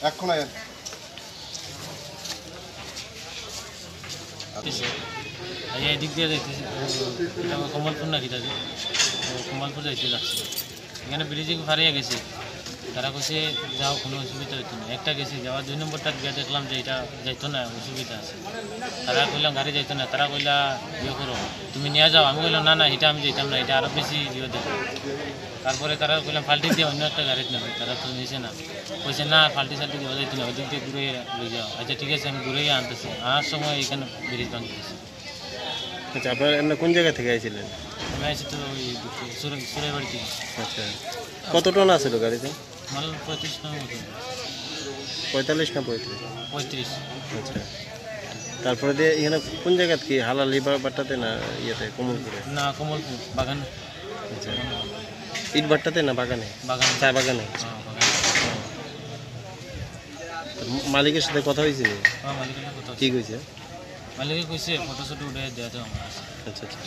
এখন এদিক দিয়ে যাইতেছি কমলপুর নাকি তাদের কমলপুর যাইতে যাচ্ছে এখানে ব্রিজিং হারিয়ে গেছে তারা কইছে যাও কোনো অসুবিধা হইতো না একটা গেছে যাওয়ার 2 নম্বরটার গিয়ে দেখলাম যে এটা যাইতো না অসুবিধা আছে তারা কইলাম গাড়ি যাইতো না তারা কইলা ইয়ে করো তুমি নিয়ে যাও আমি কইলাম না না এটা আমি যাইতাম না এটা আরও বেশি ইয়ে দেখো তারপরে তারা কইলাম ফাল্টি দিয়ে অন্য একটা গাড়িতে নেবে তারা তো নিয়েছে না কইছে না ফাল্টি সাল্টি দেওয়া যাইতো না ওদিক দিয়ে ঘুরে লই যাও আচ্ছা ঠিক আছে আমি ঘুরেই আনতেছি আনার সময় এখানে ব্রিজ ভাঙি গেছে। আচ্ছা আপনারা এমনি কোন জায়গা থেকে আইছিলেন? আমি আছি তো ওই সুরাইবাড়ি থেকে। আচ্ছা কত টন আছিল গাড়িতে? মাল 35 টন মতো। 45 না 35? 35। আচ্ছা তারপরে দিয়ে এখানে কোন জায়গা কি হালাল লিবার বাট্টাতে না ইয়েতে কমলপুরে? না কমলপুর বাগান। আচ্ছা ইট বাট্টাতে না বাগানে? বাগান চা বাগানে। মালিকের সাথে কথা হয়েছে? হ্যাঁ মালিকের সাথে কথা কি কইছে? মালিকে কইছে ফটো শটো উঠে দেওয়া তো আমার আছে। আচ্ছা আচ্ছা